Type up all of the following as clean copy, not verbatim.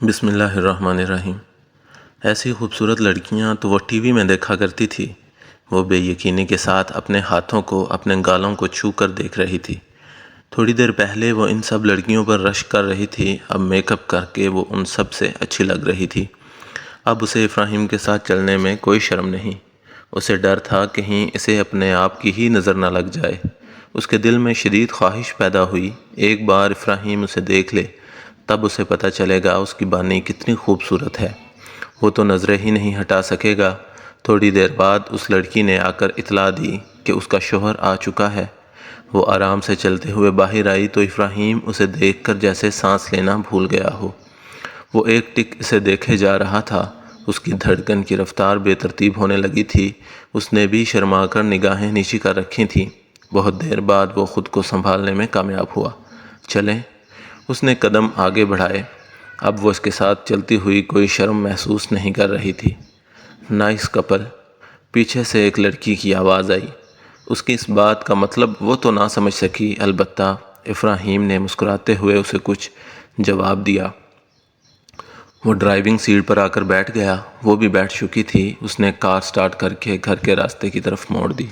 بسم اللہ الرحمن الرحیم۔ ایسی خوبصورت لڑکیاں تو وہ ٹی وی میں دیکھا کرتی تھی۔ وہ بے یقینی کے ساتھ اپنے ہاتھوں کو اپنے گالوں کو چھو کر دیکھ رہی تھی۔ تھوڑی دیر پہلے وہ ان سب لڑکیوں پر رشک کر رہی تھی، اب میک اپ کر کے وہ ان سب سے اچھی لگ رہی تھی۔ اب اسے افراہیم کے ساتھ چلنے میں کوئی شرم نہیں۔ اسے ڈر تھا کہیں اسے اپنے آپ کی ہی نظر نہ لگ جائے۔ اس کے دل میں شدید خواہش پیدا ہوئی، ایک بار افراہیم اسے دیکھ لے تب اسے پتہ چلے گا اس کی بانی کتنی خوبصورت ہے۔ وہ تو نظریں ہی نہیں ہٹا سکے گا۔ تھوڑی دیر بعد اس لڑکی نے آ کر اطلاع دی کہ اس کا شوہر آ چکا ہے۔ وہ آرام سے چلتے ہوئے باہر آئی تو افراہیم اسے دیکھ کر جیسے سانس لینا بھول گیا ہو۔ وہ ایک ٹک اسے دیکھے جا رہا تھا۔ اس کی دھڑکن کی رفتار بے ترتیب ہونے لگی تھی۔ اس نے بھی شرما کر نگاہیں نیچی کر رکھی تھیں۔ بہت دیر بعد وہ خود کو سنبھالنے میں کامیاب ہوا۔ چلیں، اس نے قدم آگے بڑھائے۔ اب وہ اس کے ساتھ چلتی ہوئی کوئی شرم محسوس نہیں کر رہی تھی۔ نائس کپل، پیچھے سے ایک لڑکی کی آواز آئی۔ اس کی اس بات کا مطلب وہ تو نہ سمجھ سکی، البتہ افراہیم نے مسکراتے ہوئے اسے کچھ جواب دیا۔ وہ ڈرائیونگ سیٹ پر آ کر بیٹھ گیا۔ وہ بھی بیٹھ چکی تھی۔ اس نے کار سٹارٹ کر کے گھر کے راستے کی طرف موڑ دی۔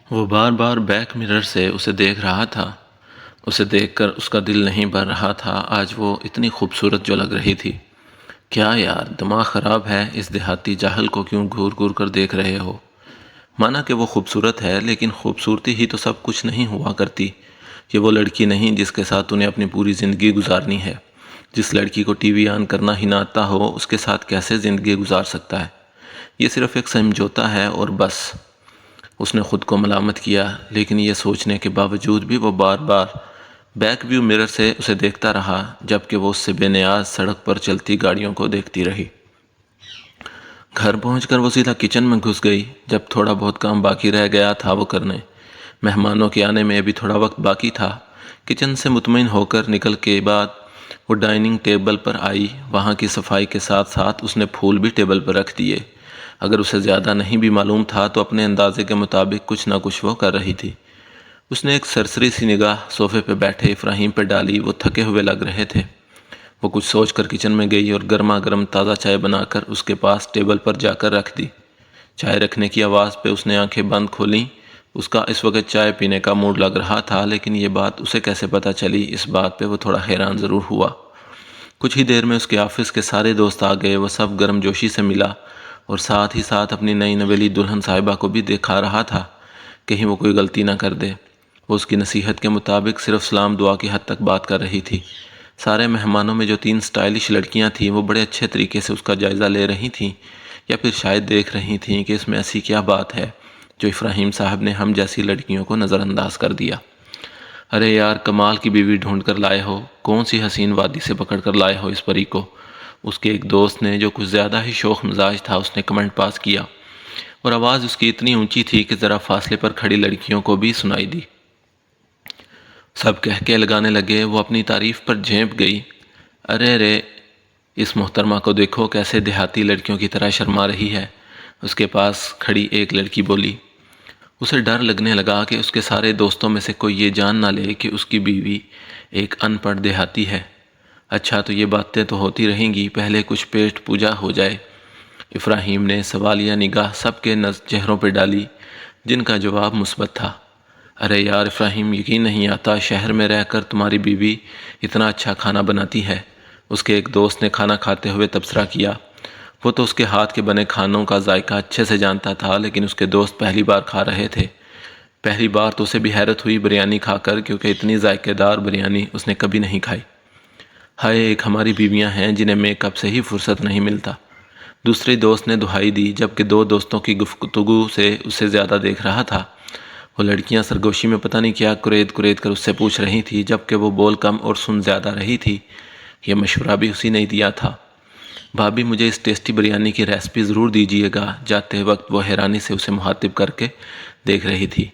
وہ بار بار بیک مرر سے اسے دیکھ رہا تھا۔ اسے دیکھ کر اس کا دل نہیں بھر رہا تھا۔ آج وہ اتنی خوبصورت جو لگ رہی تھی۔ کیا یار، دماغ خراب ہے؟ اس دیہاتی جاہل کو کیوں گھور گھور کر دیکھ رہے ہو؟ مانا کہ وہ خوبصورت ہے، لیکن خوبصورتی ہی تو سب کچھ نہیں ہوا کرتی۔ یہ وہ لڑکی نہیں جس کے ساتھ انہیں اپنی پوری زندگی گزارنی ہے۔ جس لڑکی کو ٹی وی آن کرنا ہی نہ آتا ہو، اس کے ساتھ کیسے زندگی گزار سکتا ہے؟ یہ صرف ایک سمجھوتا ہے اور بس۔ اس نے خود کو ملامت کیا، لیکن یہ سوچنے کے باوجود بھی وہ بار بار بیک ویو مرر سے اسے دیکھتا رہا، جبکہ وہ اس سے بے نیاز سڑک پر چلتی گاڑیوں کو دیکھتی رہی۔ گھر پہنچ کر وہ سیدھا کچن میں گھس گئی۔ جب تھوڑا بہت کام باقی رہ گیا تھا وہ کرنے، مہمانوں کے آنے میں ابھی تھوڑا وقت باقی تھا، کچن سے مطمئن ہو کر نکل کے بعد وہ ڈائننگ ٹیبل پر آئی۔ وہاں کی صفائی کے ساتھ ساتھ اس نے پھول بھی ٹیبل پر رکھ دیے۔ اگر اسے زیادہ نہیں بھی معلوم تھا تو اپنے اندازے کے مطابق کچھ نہ کچھ وہ کر رہی تھی۔ اس نے ایک سرسری سی نگاہ صوفے پہ بیٹھے افراہیم پہ ڈالی۔ وہ تھکے ہوئے لگ رہے تھے۔ وہ کچھ سوچ کر کچن میں گئی اور گرما گرم تازہ چائے بنا کر اس کے پاس ٹیبل پر جا کر رکھ دی۔ چائے رکھنے کی آواز پہ اس نے آنکھیں بند کھولیں۔ اس کا اس وقت چائے پینے کا موڈ لگ رہا تھا، لیکن یہ بات اسے کیسے پتہ چلی، اس بات پہ وہ تھوڑا حیران ضرور ہوا۔ کچھ ہی دیر میں اس کے آفس کے سارے دوست آ گئے۔ وہ سب گرم جوشی سے ملا اور ساتھ ہی ساتھ اپنی نئی نویلی دلہن صاحبہ کو بھی دکھا رہا تھا، کہیں وہ کوئی غلطی نہ کر دے۔ وہ اس کی نصیحت کے مطابق صرف سلام دعا کی حد تک بات کر رہی تھی۔ سارے مہمانوں میں جو 3 سٹائلش لڑکیاں تھیں وہ بڑے اچھے طریقے سے اس کا جائزہ لے رہی تھیں، یا پھر شاید دیکھ رہی تھیں کہ اس میں ایسی کیا بات ہے جو افراہیم صاحب نے ہم جیسی لڑکیوں کو نظر انداز کر دیا۔ ارے یار، کمال کی بیوی ڈھونڈ کر لائے ہو، کون سی حسین وادی سے پکڑ کر لائے ہو اس پری کو؟ اس کے ایک دوست نے، جو کچھ زیادہ ہی شوخ مزاج تھا، اس نے کمنٹ پاس کیا، اور آواز اس کی اتنی اونچی تھی کہ ذرا فاصلے پر کھڑی لڑکیوں کو بھی سنائی دی۔ سب کہہ کے لگانے لگے۔ وہ اپنی تعریف پر جھینپ گئی۔ ارے رے، اس محترمہ کو دیکھو کیسے دیہاتی لڑکیوں کی طرح شرما رہی ہے۔ اس کے پاس کھڑی ایک لڑکی بولی۔ اسے ڈر لگنے لگا کہ اس کے سارے دوستوں میں سے کوئی یہ جان نہ لے کہ اس کی بیوی ایک ان پڑھ دیہاتی ہے۔ اچھا، تو یہ باتیں تو ہوتی رہیں گی، پہلے کچھ پیٹ پوجا ہو جائے۔ افراہیم نے سوالیہ نگاہ سب کے چہروں پہ ڈالی، جن کا جواب مثبت تھا۔ ارے یار افراہیم، یقین نہیں آتا، شہر میں رہ کر تمہاری بیوی اتنا اچھا کھانا بناتی ہے۔ اس کے ایک دوست نے کھانا کھاتے ہوئے تبصرہ کیا۔ وہ تو اس کے ہاتھ کے بنے کھانوں کا ذائقہ اچھے سے جانتا تھا، لیکن اس کے دوست پہلی بار کھا رہے تھے۔ پہلی بار تو اسے بھی حیرت ہوئی بریانی کھا کر، کیونکہ اتنی ذائقے دار بریانی اس نے کبھی نہیں کھائی۔ ہائے، ایک ہماری بیویاں ہیں جنہیں میک اپ سے ہی فرصت نہیں ملتا، دوسری دوست نے دہائی دی، جبکہ 2 دوستوں کی گفتگو سے اسے زیادہ دیکھ رہا تھا۔ وہ لڑکیاں سرگوشی میں پتہ نہیں کیا کرید کرید کر اس سے پوچھ رہی تھی، جبکہ وہ بول کم اور سن زیادہ رہی تھی۔ یہ مشورہ بھی اسی نے دیا تھا۔ بھابی، مجھے اس ٹیسٹی بریانی کی ریسپی ضرور دیجیے گا۔ جاتے وقت وہ حیرانی سے اسے مخاطب کر کے دیکھ رہی تھی۔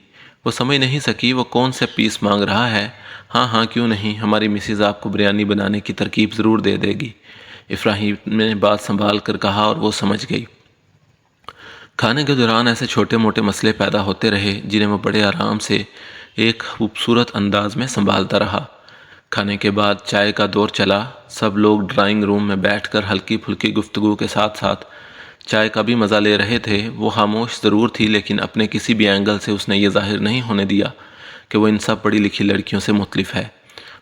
وہ سمجھ نہیں سکی وہ کون سے پیس مانگ رہا ہے۔ ہاں ہاں، کیوں نہیں، ہماری مسز آپ کو بریانی بنانے کی ترکیب ضرور دے دے گی، افراہیم نے بات سنبھال کر کہا، اور وہ سمجھ گئی۔ کھانے کے دوران ایسے چھوٹے موٹے مسئلے پیدا ہوتے رہے، جنہیں وہ بڑے آرام سے ایک خوبصورت انداز میں سنبھالتا رہا۔ کھانے کے بعد چائے کا دور چلا۔ سب لوگ ڈرائنگ روم میں بیٹھ کر ہلکی پھلکی گفتگو کے ساتھ ساتھ چائے کا بھی مزہ لے رہے تھے۔ وہ خاموش ضرور تھی، لیکن اپنے کسی بھی اینگل سے اس نے یہ ظاہر نہیں ہونے دیا کہ وہ ان سب پڑھی لکھی لڑکیوں سے مختلف ہے۔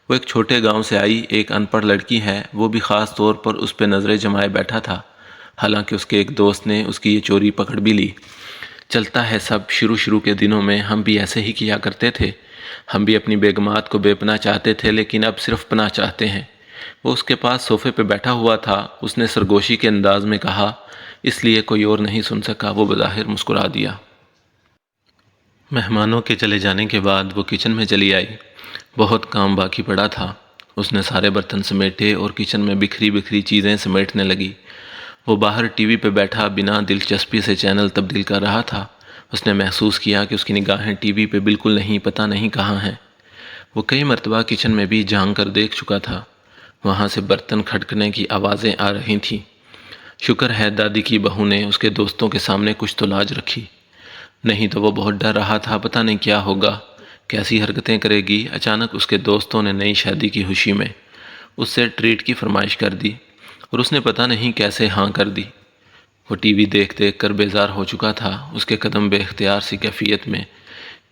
وہ ایک چھوٹے گاؤں سے آئی ایک ان پڑھ لڑکی ہے، وہ بھی خاص طور پر اس پہ نظریں جمائے بیٹھا تھا، حالانکہ اس کے ایک دوست نے اس کی یہ چوری پکڑ بھی لی۔ چلتا ہے سب، شروع کے دنوں میں ہم بھی ایسے ہی کیا کرتے تھے۔ ہم بھی اپنی بیگمات کو بے پناہ چاہتے تھے، لیکن اب صرف پناہ چاہتے ہیں۔ وہ اس کے پاس صوفے پہ بیٹھا ہوا تھا۔ اس نے سرگوشی کے انداز میں کہا، اس لیے کوئی اور نہیں سن سکا۔ وہ بظاہر مسکرا دیا۔ مہمانوں کے چلے جانے کے بعد وہ کچن میں چلی آئی۔ بہت کام باقی پڑا تھا۔ اس نے سارے برتن سمیٹے اور کچن میں بکھری چیزیں سمیٹنے لگی۔ وہ باہر ٹی وی پہ بیٹھا بنا دلچسپی سے چینل تبدیل کر رہا تھا۔ اس نے محسوس کیا کہ اس کی نگاہیں ٹی وی پہ بالکل نہیں، پتہ نہیں کہاں ہیں۔ وہ کئی مرتبہ کچن میں بھی جھانک کر دیکھ چکا تھا۔ وہاں سے برتن کھٹکنے کی آوازیں آ رہی تھیں۔ شکر ہے دادی کی بہو نے اس کے دوستوں کے سامنے کچھ تو لاج رکھی، نہیں تو وہ بہت ڈر رہا تھا پتہ نہیں کیا ہوگا، کیسی حرکتیں کرے گی۔ اچانک اس کے دوستوں نے نئی شادی کی خوشی میں اس سے ٹریٹ کی فرمائش کر دی اور اس نے پتہ نہیں کیسے ہاں کر دی۔ وہ ٹی وی دیکھ کر بیزار ہو چکا تھا۔ اس کے قدم بے اختیار سی کیفیت میں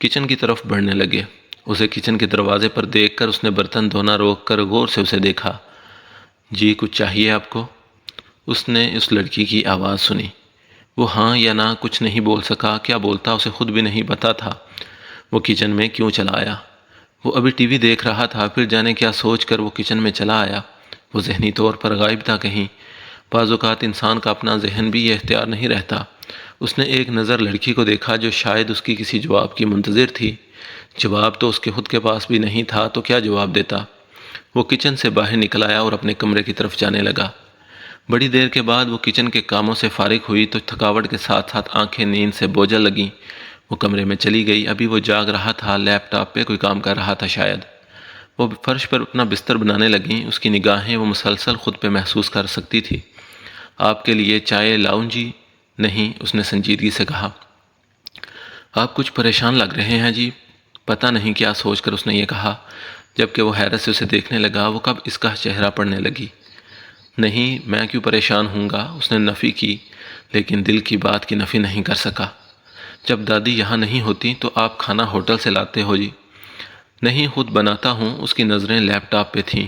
کچن کی طرف بڑھنے لگے۔ اسے کچن کے دروازے پر دیکھ کر اس نے برتن دھونا روک کر غور سے اسے دیکھا۔ جی کچھ چاہیے آپ کو؟ اس نے اس لڑکی کی آواز سنی۔ وہ ہاں یا نہ کچھ نہیں بول سکا۔ کیا بولتا اسے خود بھی نہیں پتا تھا۔ وہ کچن میں کیوں چلا آیا؟ وہ ابھی ٹی وی دیکھ رہا تھا، پھر جانے کیا سوچ کر وہ کچن میں چلا آیا۔ وہ ذہنی طور پر غائب تھا کہیں۔ بعض اوقات انسان کا اپنا ذہن بھی یہ اختیار نہیں رہتا۔ اس نے ایک نظر لڑکی کو دیکھا جو شاید اس کی کسی جواب کی منتظر تھی۔ جواب تو اس کے خود کے پاس بھی نہیں تھا تو کیا جواب دیتا؟ وہ کچن سے باہر نکل آیا اور اپنے کمرے کی طرف جانے لگا۔ بڑی دیر کے بعد وہ کچن کے کاموں سے فارغ ہوئی تو تھکاوٹ کے ساتھ ساتھ آنکھیں نیند سے بوجھل لگیں۔ وہ کمرے میں چلی گئی۔ ابھی وہ جاگ رہا تھا، لیپ ٹاپ پہ کوئی کام کر رہا تھا شاید۔ وہ فرش پر اپنا بستر بنانے لگیں۔ اس کی نگاہیں وہ مسلسل خود پہ محسوس کر سکتی تھی۔ آپ کے لیے چائے لاؤں جی؟ نہیں، اس نے سنجیدگی سے کہا۔ آپ کچھ پریشان لگ رہے ہیں جی؟ پتہ نہیں کیا سوچ کر اس نے یہ کہا۔ جبکہ وہ حیرت سے اسے دیکھنے لگا، وہ کب اس کا چہرہ پڑنے لگی۔ نہیں، میں کیوں پریشان ہوں گا؟ اس نے نفی کی، لیکن دل کی بات کی نفی نہیں کر سکا۔ جب دادی یہاں نہیں ہوتی تو آپ کھانا ہوٹل سے لاتے ہو جی؟ نہیں، خود بناتا ہوں۔ اس کی نظریں لیپ ٹاپ پہ تھیں۔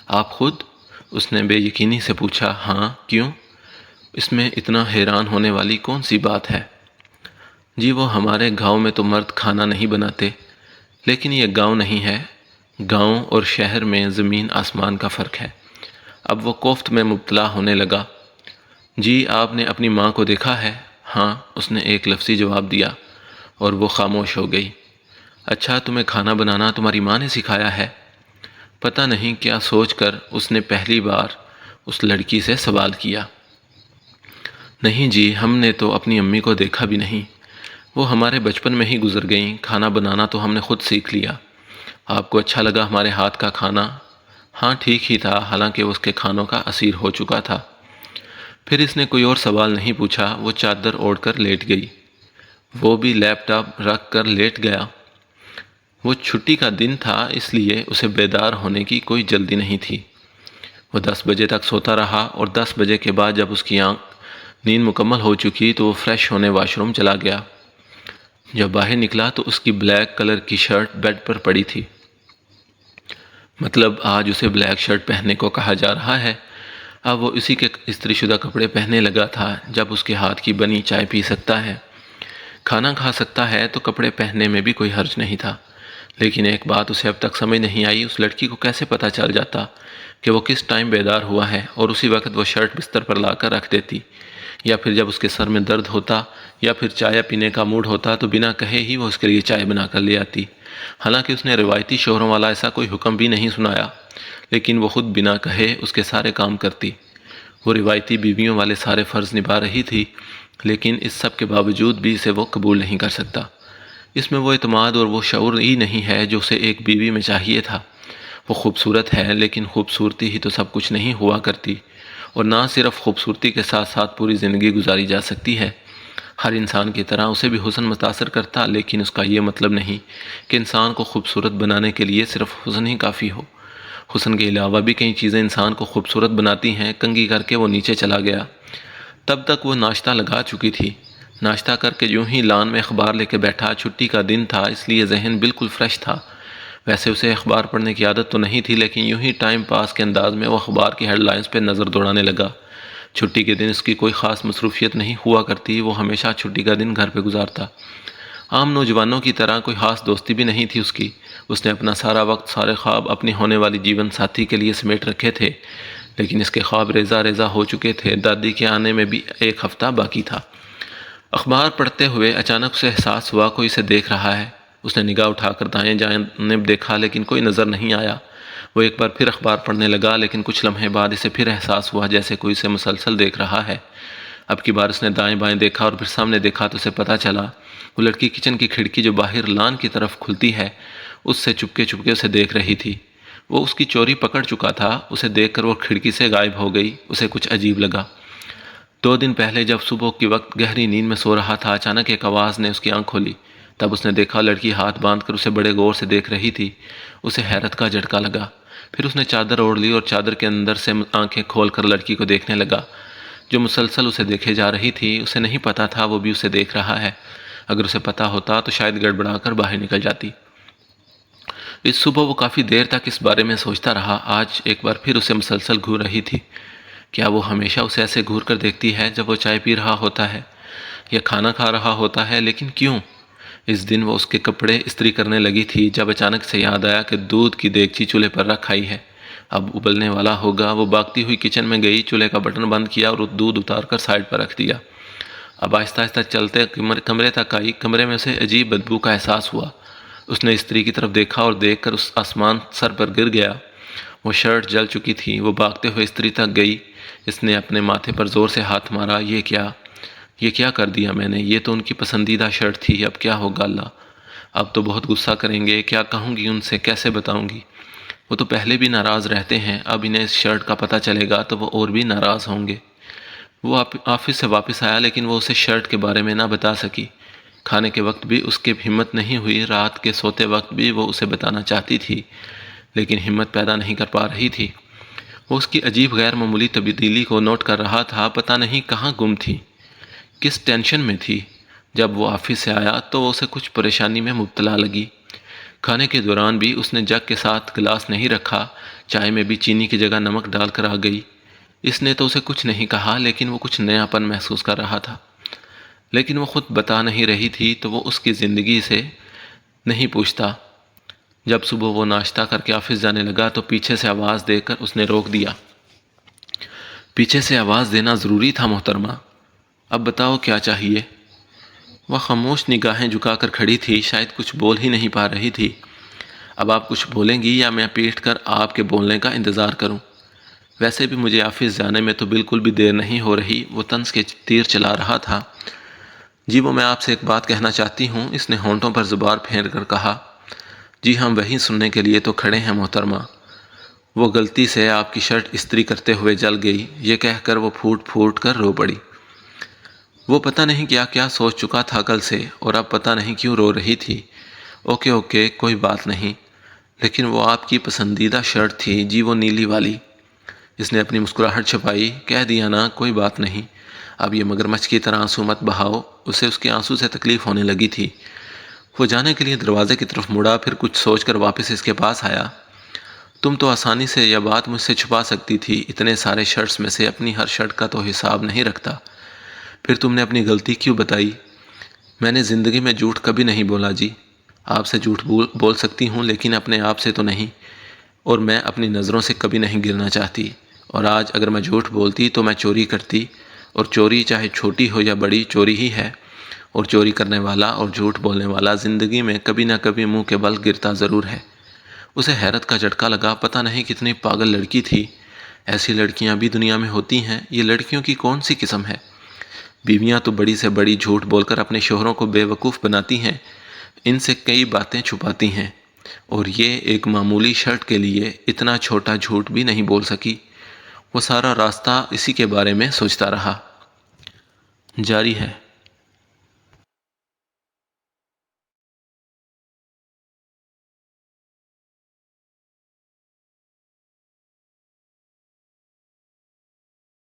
آپ خود؟ اس نے بے یقینی سے پوچھا۔ ہاں، کیوں؟ اس میں اتنا حیران ہونے والی کون سی بات ہے؟ جی وہ ہمارے گاؤں میں تو مرد کھانا نہیں بناتے، لیکن یہ گاؤں نہیں ہے۔ گاؤں اور شہر میں زمین آسمان کا فرق ہے۔ اب وہ کوفت میں مبتلا ہونے لگا۔ جی آپ نے اپنی ماں کو دیکھا ہے؟ ہاں، اس نے ایک لفظی جواب دیا اور وہ خاموش ہو گئی۔ اچھا، تمہیں کھانا بنانا تمہاری ماں نے سکھایا ہے؟ پتہ نہیں کیا سوچ کر اس نے پہلی بار اس لڑکی سے سوال کیا۔ نہیں جی، ہم نے تو اپنی امی کو دیکھا بھی نہیں۔ وہ ہمارے بچپن میں ہی گزر گئیں۔ کھانا بنانا تو ہم نے خود سیکھ لیا۔ آپ کو اچھا لگا ہمارے ہاتھ کا کھانا؟ ہاں ٹھیک ہی تھا، حالانکہ وہ اس کے کھانوں کا اسیر ہو چکا تھا۔ پھر اس نے کوئی اور سوال نہیں پوچھا۔ وہ چادر اوڑھ کر لیٹ گئی۔ وہ بھی لیپ ٹاپ رکھ کر لیٹ گیا۔ وہ چھٹی کا دن تھا، اس لیے اسے بیدار ہونے کی کوئی جلدی نہیں تھی۔ وہ 10 بجے تک سوتا رہا اور 10 بجے کے بعد جب اس کی نیند مکمل ہو چکی تو وہ فریش ہونے واش روم چلا گیا۔ جب باہر نکلا تو اس کی بلیک کلر کی شرٹ بیڈ پر پڑی تھی۔ مطلب آج اسے بلیک شرٹ پہننے کو کہا جا رہا ہے۔ اب وہ اسی کے استری شدہ کپڑے پہننے لگا تھا۔ جب اس کے ہاتھ کی بنی چائے پی سکتا ہے، کھانا کھا سکتا ہے تو کپڑے پہننے میں بھی کوئی حرج نہیں تھا۔ لیکن ایک بات اسے اب تک سمجھ نہیں آئی، اس لڑکی کو کیسے پتہ چل جاتا کہ وہ کس ٹائم بیدار ہوا ہے اور اسی وقت وہ شرٹ بستر پر لا کر رکھ دیتی، یا پھر جب اس کے سر میں درد ہوتا یا پھر چائے پینے کا موڈ ہوتا تو بنا کہے ہی وہ اس کے لیے چائے بنا کر لے آتی۔ حالانکہ اس نے روایتی شوہروں والا ایسا کوئی حکم بھی نہیں سنایا، لیکن وہ خود بنا کہے اس کے سارے کام کرتی۔ وہ روایتی بیویوں والے سارے فرض نبھا رہی تھی، لیکن اس سب کے باوجود بھی اسے وہ قبول نہیں کر سکتا۔ اس میں وہ اعتماد اور وہ شعور ہی نہیں ہے جو اسے ایک بیوی میں چاہیے تھا۔ وہ خوبصورت ہے، لیکن خوبصورتی ہی تو سب کچھ نہیں ہوا کرتی، اور نہ صرف خوبصورتی کے ساتھ ساتھ پوری زندگی گزاری جا سکتی ہے۔ ہر انسان کی طرح اسے بھی حسن متاثر کرتا، لیکن اس کا یہ مطلب نہیں کہ انسان کو خوبصورت بنانے کے لیے صرف حسن ہی کافی ہو۔ حسن کے علاوہ بھی کئی چیزیں انسان کو خوبصورت بناتی ہیں۔ کنگھی کر کے وہ نیچے چلا گیا۔ تب تک وہ ناشتہ لگا چکی تھی۔ ناشتہ کر کے یوں ہی لان میں اخبار لے کے بیٹھا۔ چھٹی کا دن تھا، اس لیے ذہن بالکل فریش تھا۔ ویسے اسے اخبار پڑھنے کی عادت تو نہیں تھی، لیکن یوں ہی ٹائم پاس کے انداز میں وہ اخبار کی ہیڈ لائنز پہ نظر دوڑانے لگا۔ چھٹی کے دن اس کی کوئی خاص مصروفیت نہیں ہوا کرتی، وہ ہمیشہ چھٹی کا دن گھر پہ گزارتا۔ عام نوجوانوں کی طرح کوئی خاص دوستی بھی نہیں تھی اس کی۔ اس نے اپنا سارا وقت، سارے خواب اپنی ہونے والی جیون ساتھی کے لیے سمیٹ رکھے تھے، لیکن اس کے خواب ریزہ ریزہ ہو چکے تھے۔ دادی کے آنے میں بھی ایک ہفتہ باقی تھا۔ اخبار پڑھتے ہوئے اچانک اسے احساس ہوا کوئی اسے دیکھ رہا ہے۔ اس نے نگاہ اٹھا کر دائیں جانب دیکھا، لیکن کوئی نظر نہیں آیا۔ وہ ایک بار پھر اخبار پڑھنے لگا، لیکن کچھ لمحے بعد اسے پھر احساس ہوا جیسے کوئی اسے مسلسل دیکھ رہا ہے۔ اب کی بار اس نے دائیں بائیں دیکھا اور پھر سامنے دیکھا تو اسے پتہ چلا وہ لڑکی کچن کی کھڑکی جو باہر لان کی طرف کھلتی ہے اس سے چپکے چپکے اسے دیکھ رہی تھی۔ وہ اس کی چوری پکڑ چکا تھا۔ اسے دیکھ کر وہ کھڑکی سے غائب ہو گئی۔ اسے کچھ عجیب لگا۔ 2 دن پہلے جب صبح کے وقت گہری نیند میں سو رہا تھا، اچانک ایک آواز نے اس کی آنکھ کھولی۔ تب اس نے دیکھا لڑکی ہاتھ باندھ کر اسے بڑے غور سے دیکھ رہی تھی۔ اسے حیرت کا جھٹکا لگا۔ پھر اس نے چادر اوڑھ لی اور چادر کے اندر سے آنکھیں کھول کر لڑکی کو دیکھنے لگا جو مسلسل اسے دیکھے جا رہی تھی۔ اسے نہیں پتا تھا وہ بھی اسے دیکھ رہا ہے۔ اگر اسے پتا ہوتا تو شاید گڑبڑا کر باہر نکل جاتی۔ اس صبح وہ کافی دیر تک اس بارے میں سوچتا رہا۔ آج ایک بار پھر اسے مسلسل گھور رہی تھی۔ کیا وہ ہمیشہ اسے ایسے گھور کر دیکھتی ہے جب وہ چائے پی رہا ہوتا ہے یا کھانا کھا رہا ہوتا ہے؟ لیکن کیوں؟ اس دن وہ اس کے کپڑے استری کرنے لگی تھی جب اچانک سے یاد آیا کہ دودھ کی دیگچی چولہے پر رکھ آئی ہے، اب ابلنے والا ہوگا۔ وہ بھاگتی ہوئی کچن میں گئی، چولہے کا بٹن بند کیا اور دودھ اتار کر سائڈ پر رکھ دیا۔ اب آہستہ آہستہ چلتے کمرے تک آئی۔ کمرے میں اسے عجیب بدبو کا احساس ہوا۔ اس نے استری کی طرف دیکھا اور دیکھ کر اس آسمان سر پر گر گیا۔ وہ شرٹ جل چکی تھی۔ وہ بھاگتے ہوئے استری تک گئی۔ اس نے اپنے ماتھے پر زور سے ہاتھ مارا۔ یہ کیا کر دیا میں نے؟ یہ تو ان کی پسندیدہ شرٹ تھی۔ اب کیا ہوگا اللہ؟ اب تو بہت غصہ کریں گے۔ کیا کہوں گی ان سے؟ کیسے بتاؤں گی؟ وہ تو پہلے بھی ناراض رہتے ہیں، اب انہیں اس شرٹ کا پتہ چلے گا تو وہ اور بھی ناراض ہوں گے۔ وہ آفس سے واپس آیا لیکن وہ اسے شرٹ کے بارے میں نہ بتا سکی۔ کھانے کے وقت بھی اس کی ہمت نہیں ہوئی۔ رات کے سوتے وقت بھی وہ اسے بتانا چاہتی تھی لیکن ہمت پیدا نہیں کر پا رہی تھی۔ وہ اس کی عجیب غیر معمولی تبدیلی کو نوٹ کر رہا تھا۔ پتہ نہیں کہاں گم تھی، کس ٹینشن میں تھی۔ جب وہ آفس سے آیا تو وہ اسے کچھ پریشانی میں مبتلا لگی۔ کھانے کے دوران بھی اس نے جگ کے ساتھ گلاس نہیں رکھا۔ چائے میں بھی چینی کی جگہ نمک ڈال کر آ گئی۔ اس نے تو اسے کچھ نہیں کہا لیکن وہ کچھ نیا پن محسوس کر رہا تھا، لیکن وہ خود بتا نہیں رہی تھی تو وہ اس کی زندگی سے نہیں پوچھتا۔ جب صبح وہ ناشتہ کر کے آفس جانے لگا تو پیچھے سے آواز دے کر اس نے روک دیا۔ پیچھے سے آواز دینا ضروری تھا محترمہ؟ اب بتاؤ کیا چاہیے؟ وہ خاموش نگاہیں جھکا کر کھڑی تھی، شاید کچھ بول ہی نہیں پا رہی تھی۔ اب آپ کچھ بولیں گی یا میں پیٹ کر آپ کے بولنے کا انتظار کروں؟ ویسے بھی مجھے آفس جانے میں تو بالکل بھی دیر نہیں ہو رہی۔ وہ طنز کے تیر چلا رہا تھا۔ جی وہ میں آپ سے ایک بات کہنا چاہتی ہوں، اس نے ہونٹوں پر زبان پھیر کر کہا۔ جی ہم وہی سننے کے لیے تو کھڑے ہیں محترمہ۔ وہ غلطی سے آپ کی شرٹ استری کرتے ہوئے جل گئی، یہ کہہ کر وہ پھوٹ پھوٹ کر رو پڑی۔ وہ پتہ نہیں کیا کیا سوچ چکا تھا کل سے، اور اب پتہ نہیں کیوں رو رہی تھی۔ اوکے کوئی بات نہیں، لیکن وہ آپ کی پسندیدہ شرٹ تھی جی، وہ نیلی والی۔ اس نے اپنی مسکراہٹ چھپائی۔ کہہ دیا نا کوئی بات نہیں، اب یہ مگرمچھ کی طرح آنسو مت بہاؤ۔ اسے اس کے آنسو سے تکلیف ہونے لگی تھی۔ وہ جانے کے لیے دروازے کی طرف مڑا، پھر کچھ سوچ کر واپس اس کے پاس آیا۔ تم تو آسانی سے یہ بات مجھ سے چھپا سکتی تھی، اتنے سارے شرٹس میں سے اپنی ہر شرٹ کا تو حساب نہیں رکھتا، پھر تم نے اپنی غلطی کیوں بتائی؟ میں نے زندگی میں جھوٹ کبھی نہیں بولا جی۔ آپ سے جھوٹ بول سکتی ہوں لیکن اپنے آپ سے تو نہیں، اور میں اپنی نظروں سے کبھی نہیں گرنا چاہتی۔ اور آج اگر میں جھوٹ بولتی تو میں چوری کرتی، اور چوری چاہے چھوٹی ہو یا بڑی چوری ہی ہے، اور چوری کرنے والا اور جھوٹ بولنے والا زندگی میں کبھی نہ کبھی منہ کے بل گرتا ضرور ہے۔ اسے حیرت کا جھٹکا لگا۔ پتہ نہیں کتنی پاگل لڑکی تھی۔ ایسی لڑکیاں بھی دنیا میں ہوتی ہیں۔ یہ لڑکیوں کی کون سی قسم ہے؟ بیویاں تو بڑی سے بڑی جھوٹ بول کر اپنے شوہروں کو بے وقوف بناتی ہیں، ان سے کئی باتیں چھپاتی ہیں، اور یہ ایک معمولی شرٹ کے لیے اتنا چھوٹا جھوٹ بھی نہیں بول سکی۔ وہ سارا راستہ اسی کے بارے میں سوچتا رہا۔ جاری ہے۔